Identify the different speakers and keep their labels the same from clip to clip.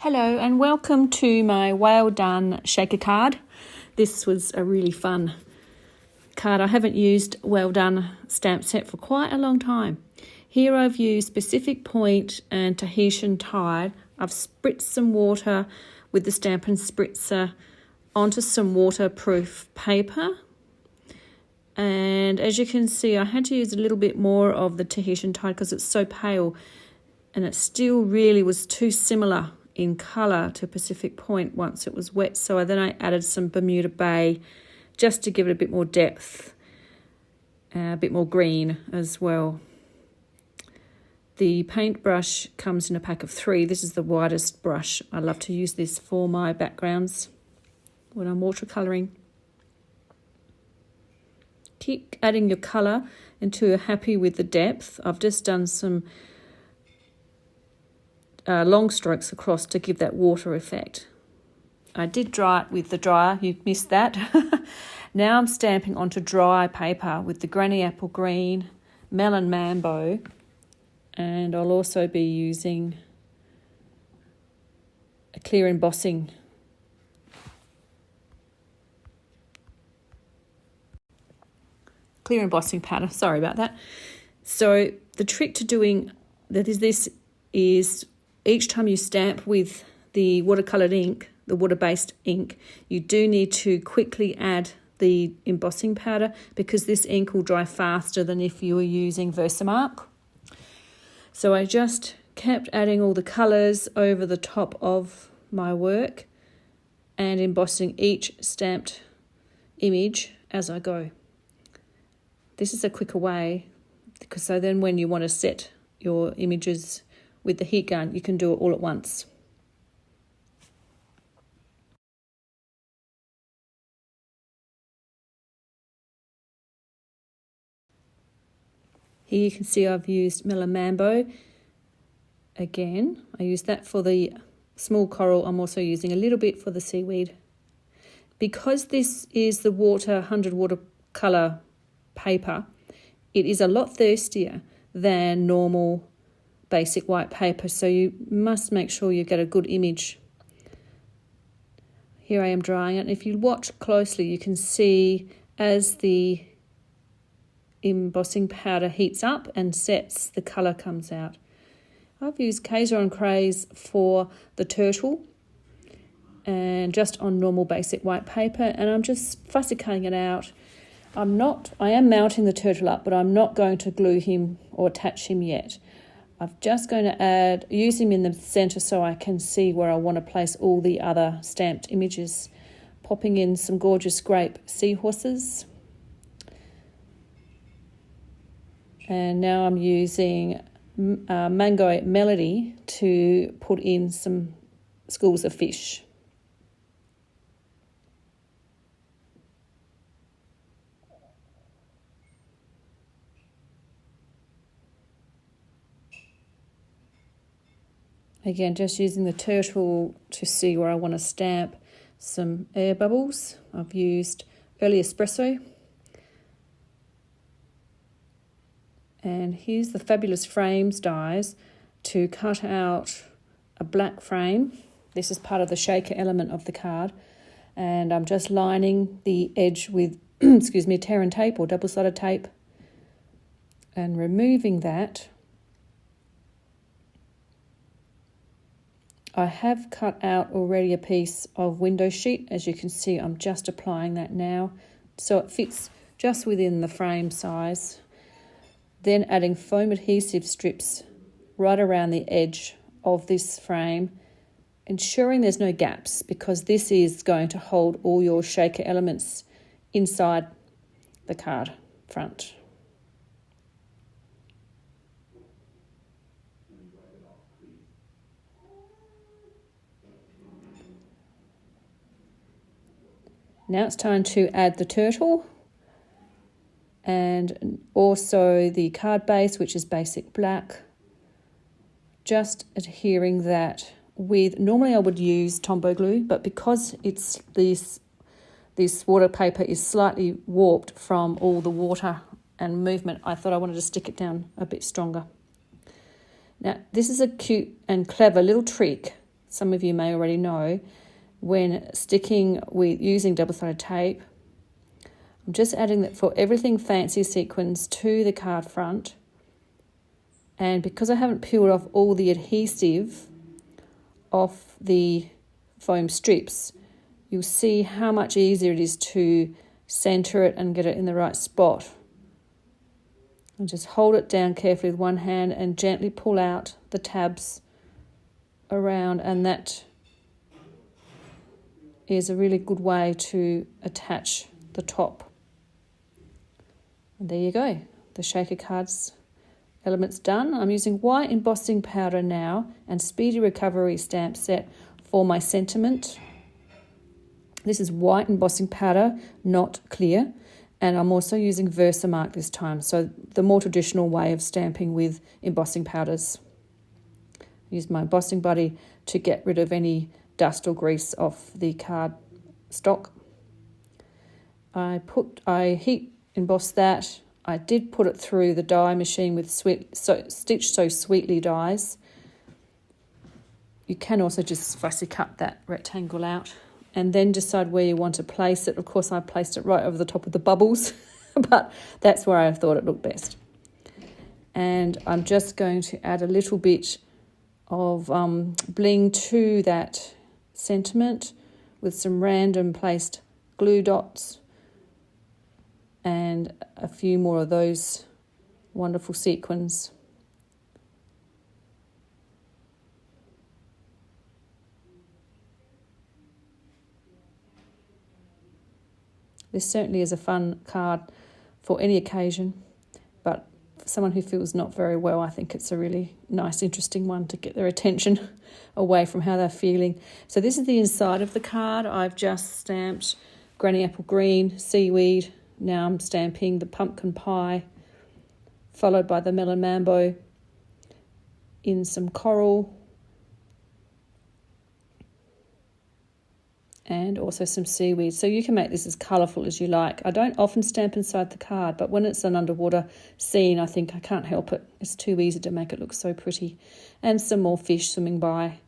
Speaker 1: Hello and welcome to my Well Done Shaker card. This was a really fun card. I haven't used Well Done stamp set for quite a long time. Here I've used Pacific Point and Tahitian Tide. I've spritzed some water with the Stampin' Spritzer onto some waterproof paper. And as you can see, I had to use a little bit more of the Tahitian Tide because it's so pale and it still really was too similar in colour to Pacific Point once it was wet. So then I added some Bermuda Bay just to give it a bit more depth, a bit more green as well. The paintbrush comes in a pack of 3. This is the widest brush. I love to use this for my backgrounds when I'm watercolouring. Keep adding your colour until you're happy with the depth. I've just done some long strokes across to give that water effect. I did dry it with the dryer, you missed that. Now I'm stamping onto dry paper with the Granny Apple Green, Melon Mambo, and I'll also be using a clear embossing. Clear embossing pattern, sorry about that. So the trick to doing this is each time you stamp with the watercoloured ink, the water-based ink, you do need to quickly add the embossing powder because this ink will dry faster than if you were using Versamark. So I just kept adding all the colours over the top of my work and embossing each stamped image as I go. This is a quicker way because so then when you want to set your images with the heat gun, you can do it all at once. Here you can see I've used Melon Mambo. Again, I use that for the small coral. I'm also using a little bit for the seaweed. Because this is the 100 watercolour paper, it is a lot thirstier than normal basic white paper, so you must make sure you get a good image. Here I am drying it. If you watch closely, you can see as the embossing powder heats up and sets, the colour comes out. I've used Cajun Craze for the turtle and just on normal basic white paper, and I'm just fussy cutting it out. I am mounting the turtle up, but I'm not going to glue him or attach him yet. I'm just going to use him in the centre so I can see where I want to place all the other stamped images. Popping in some gorgeous grape seahorses. And now I'm using Mango Melody to put in some schools of fish. Again, just using the turtle to see where I want to stamp some air bubbles. I've used early Espresso. And here's the Fabulous Frames dies to cut out a black frame. This is part of the shaker element of the card. And I'm just lining the edge with, tear and tape or double-sided tape and removing that. I have cut out already a piece of window sheet. As you can see, I'm just applying that now so it fits just within the frame size. Then adding foam adhesive strips right around the edge of this frame, ensuring there's no gaps because this is going to hold all your shaker elements inside the card front. Now it's time to add the turtle and also the card base, which is basic black. Just adhering that with, normally I would use Tombow glue, but because it's this water paper is slightly warped from all the water and movement, I thought I wanted to stick it down a bit stronger. Now, this is a cute and clever little trick some of you may already know, when sticking with using double-sided tape, I'm just adding that for everything fancy sequins to the card front. And because I haven't peeled off all the adhesive off the foam strips, you'll see how much easier it is to center it and get it in the right spot. And just hold it down carefully with one hand and gently pull out the tabs around, and that is a really good way to attach the top. And there you go, the shaker cards elements done. I'm using white embossing powder now and Speedy Recovery stamp set for my sentiment. This is white embossing powder, not clear, and I'm also using Versamark this time, so the more traditional way of stamping with embossing powders. Use my embossing buddy to get rid of any dust or grease off the card stock. I heat embossed that. I did put it through the die machine with Stitch So Sweetly dies. You can also just fussy cut that rectangle out and then decide where you want to place it. Of course, I placed it right over the top of the bubbles, but that's where I thought it looked best. And I'm just going to add a little bit of bling to that sentiment with some random placed glue dots and a few more of those wonderful sequins. This certainly is a fun card for any occasion, but for someone who feels not very well, I think it's a really nice, interesting one to get their attention away from how they're feeling. So this is the inside of the card. I've just stamped Granny Apple Green, Seaweed. Now I'm stamping the Pumpkin Pie, followed by the Melon Mambo in some coral, and also some seaweed. So you can make this as colourful as you like. I don't often stamp inside the card, but when it's an underwater scene, I think I can't help it. It's too easy to make it look so pretty. And some more fish swimming by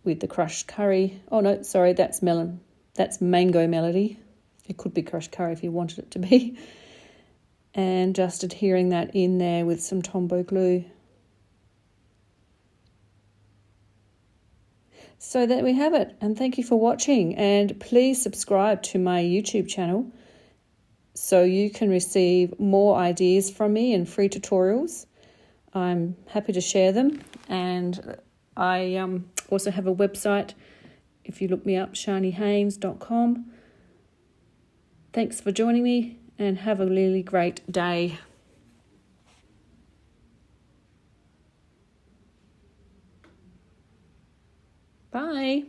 Speaker 1: with the crushed curry. Oh no, sorry, that's melon. That's mango melody. It could be crushed curry if you wanted it to be. And just adhering that in there with some Tombow glue. So there we have it, and thank you for watching, and please subscribe to my YouTube channel so you can receive more ideas from me and free tutorials. I'm happy to share them, and I also have a website. If you look me up, sharnihaines.com. Thanks for joining me, and have a really great day. Bye.